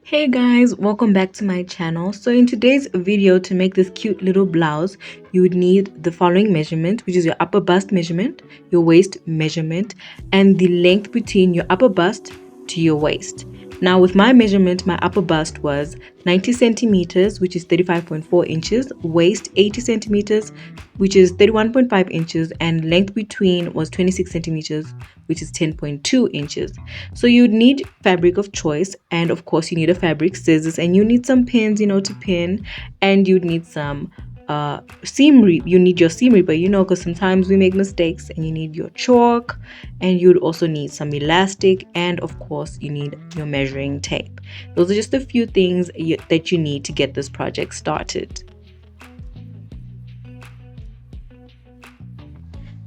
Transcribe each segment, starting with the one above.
Hey guys, welcome back to my channel. So in today's video, to make this cute little blouse, you would need the following measurement, which is your upper bust measurement, your waist measurement, and the length between your upper bust to your waist. Now with my measurement, my upper bust was 90 centimeters, which is 35.4 inches, waist 80 centimeters, which is 31.5 inches, and length between was 26 centimeters, which is 10.2 inches. So you'd need fabric of choice, and of course you need a fabric scissors, and you need some pins, to pin, and you'd need some you need your seam reaper, because sometimes we make mistakes, and you need your chalk, and you'd also need some elastic, and of course you need your measuring tape. Those are just a few things that you need to get this project started.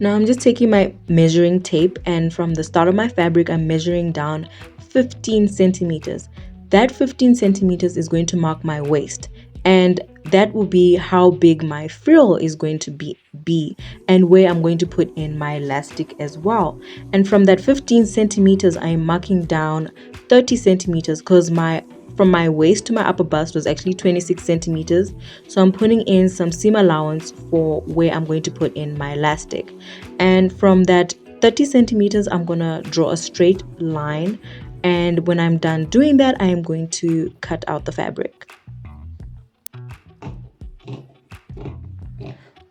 Now I'm just taking my measuring tape, and from the start of my fabric I'm measuring down 15 centimeters. That 15 centimeters is going to mark my waist, and that will be how big my frill is going to be and where I'm going to put in my elastic as well. And from that 15 centimeters I'm marking down 30 centimeters because from my waist to my upper bust was actually 26 centimeters. So I'm putting in some seam allowance for where I'm going to put in my elastic. And from that 30 centimeters, I'm going to draw a straight line. And when I'm done doing that, I am going to cut out the fabric.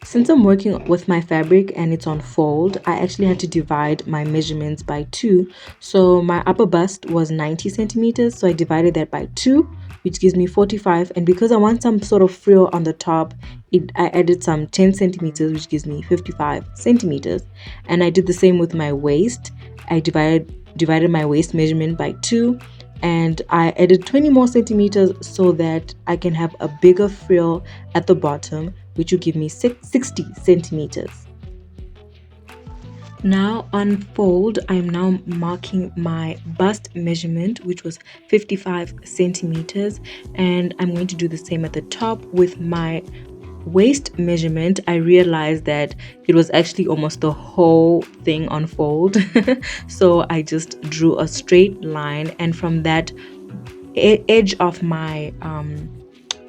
Since I'm working with my fabric and it's on fold, I actually had to divide my measurements by 2. So my upper bust was 90 centimeters, so I divided that by 2, which gives me 45. And because I want some sort of frill on the top, I added some 10 centimeters, which gives me 55 centimeters. And I did the same with my waist. I divided my waist measurement by 2, and I added 20 more centimeters so that I can have a bigger frill at the bottom, which will give me 60 centimeters. Now on fold, I'm now marking my bust measurement, which was 55 centimeters, and I'm going to do the same at the top. With my waist measurement, I realized that it was actually almost the whole thing on fold. So I just drew a straight line, and from that edge of my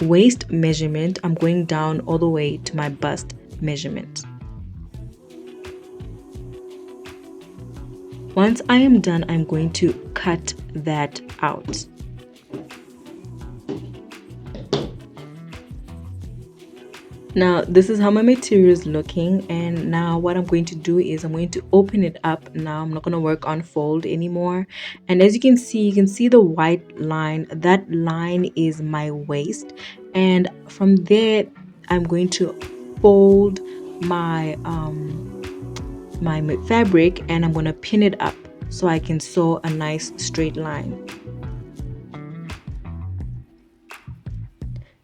waist measurement, I'm going down all the way to my bust measurement. Once I am done, I'm going to cut that out. Now this is how my material is looking, and now what I'm going to do is I'm going to open it up. Now I'm not going to work on fold anymore, and as you can see the white line. That line is my waist, and from there I'm going to fold my my fabric, and I'm going to pin it up so I can sew a nice straight line.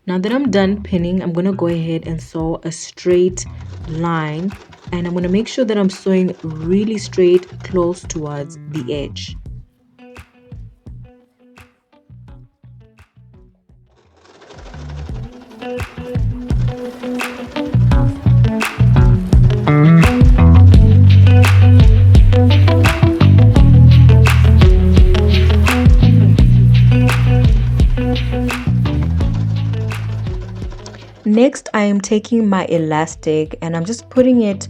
Now that I'm done pinning, I'm going to go ahead and sew a straight line, and I'm going to make sure that I'm sewing really straight close towards the edge. Next, I am taking my elastic and I'm just putting it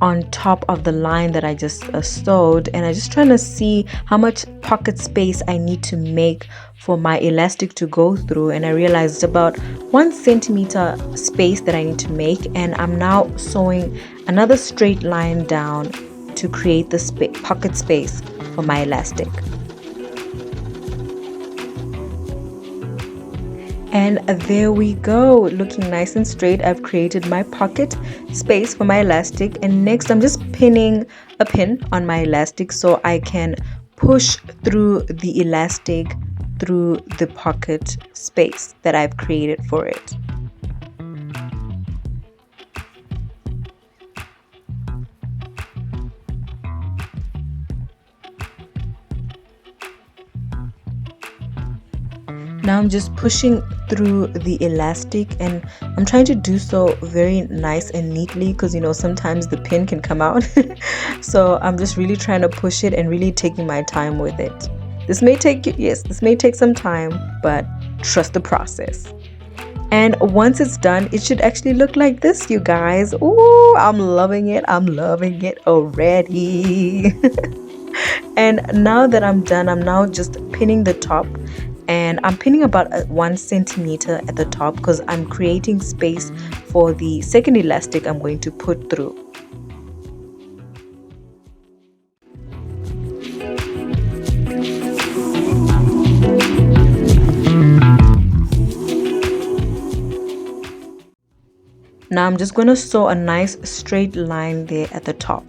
on top of the line that I just sewed, and I'm just trying to see how much pocket space I need to make for my elastic to go through, and I realized it's about 1 centimeter space that I need to make, and I'm now sewing another straight line down to create the pocket space for my elastic. And there we go, looking nice and straight. I've created my pocket space for my elastic, and next I'm just pinning a pin on my elastic so I can push through the elastic through the pocket space that I've created for it. Now I'm just pushing through the elastic, and I'm trying to do so very nice and neatly because sometimes the pin can come out. So I'm just really trying to push it and really taking my time with it. This may take some time, but trust the process. And once it's done, it should actually look like this, you guys. Ooh, I'm loving it. I'm loving it already. And now that I'm done, I'm now just pinning the top, and I'm pinning about 1 centimeter at the top because I'm creating space for the second elastic I'm going to put through. Now I'm just going to sew a nice straight line there at the top.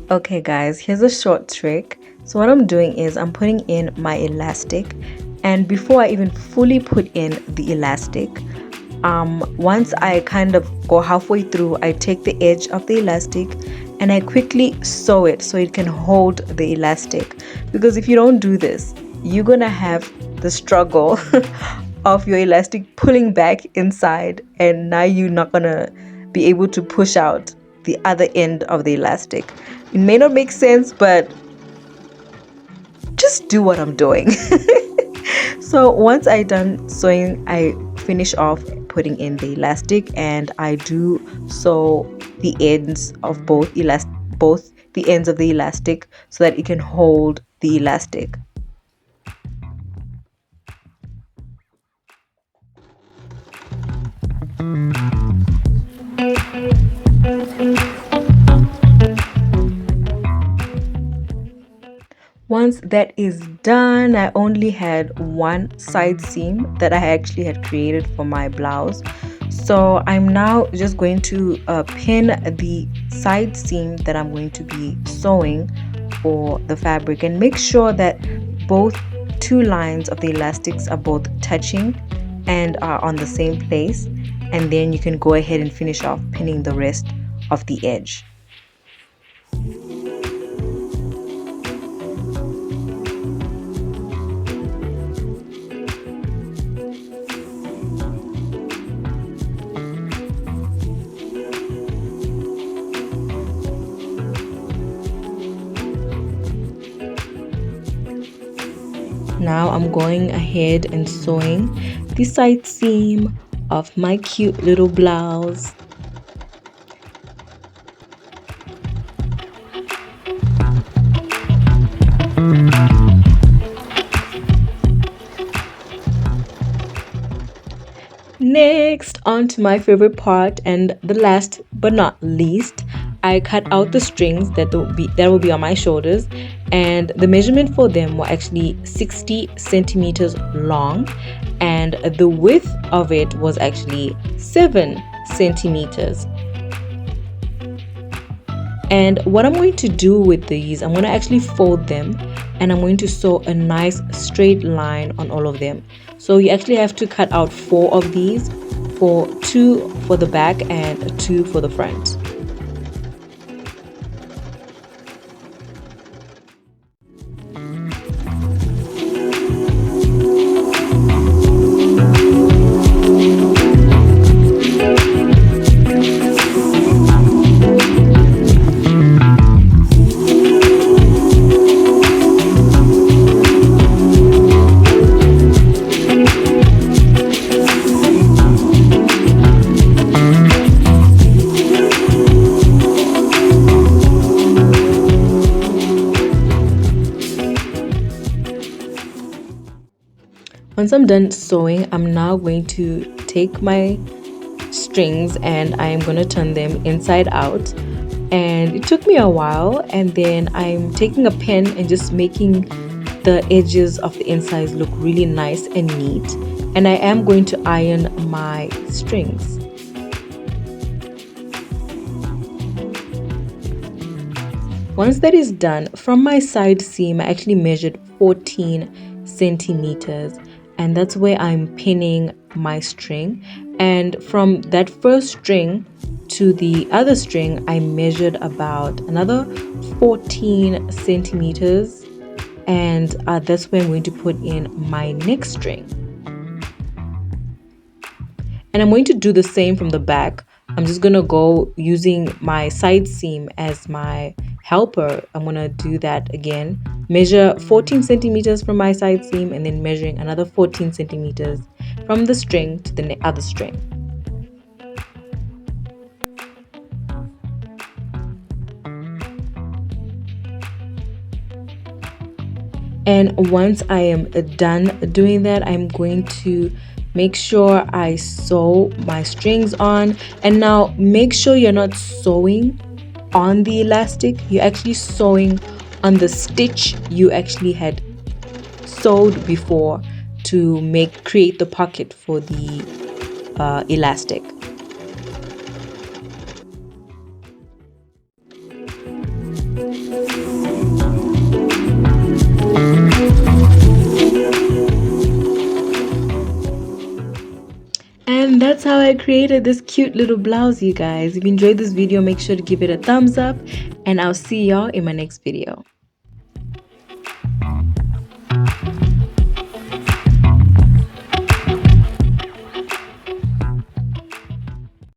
Okay guys, here's a short trick. So what I'm doing is I'm putting in my elastic, and before I even fully put in the elastic, once I kind of go halfway through, I take the edge of the elastic and I quickly sew it so it can hold the elastic, because if you don't do this, you're gonna have the struggle of your elastic pulling back inside, and now you're not gonna be able to push out the other end of the elastic. It may not make sense, but just do what I'm doing. So once I done sewing, I finish off putting in the elastic, and I do sew the ends of both the ends of the elastic so that it can hold the elastic. Once that is done, I only had one side seam that I actually had created for my blouse. So I'm now just going to pin the side seam that I'm going to be sewing for the fabric, and make sure that both two lines of the elastics are both touching and are on the same place, and then you can go ahead and finish off pinning the rest of the edge. Now I'm going ahead and sewing the side seam of my cute little blouse. Next, on to my favorite part, and the last but not least, I cut out the strings that will be on my shoulders, and the measurement for them were actually 60 centimeters long, and the width of it was actually 7 centimeters. And what I'm going to do with these, I'm going to actually fold them, and I'm going to sew a nice straight line on all of them. So you actually have to cut out 4 of these, for 2 for the back and 2 for the front. Once I'm done sewing, I'm now going to take my strings and I'm going to turn them inside out. And it took me a while, and then I'm taking a pen and just making the edges of the insides look really nice and neat. And I am going to iron my strings. Once that is done, from my side seam I actually measured 14 centimeters. and that's where I'm pinning my string. And from that first string to the other string, I measured about another 14 centimeters, and that's where I'm going to put in my next string. And I'm going to do the same from the back. I'm just going to go using my side seam as my helper. I'm going to do that again. Measure 14 centimeters from my side seam, and then measuring another 14 centimeters from the string to the other string. And once I am done doing that, I'm going to make sure I sew my strings on. And now make sure you're not sewing on the elastic, you're actually sewing on the stitch you actually had sewed before to create the pocket for the elastic. And that's how I created this cute little blouse, you guys. If you enjoyed this video, make sure to give it a thumbs up, and I'll see y'all in my next video.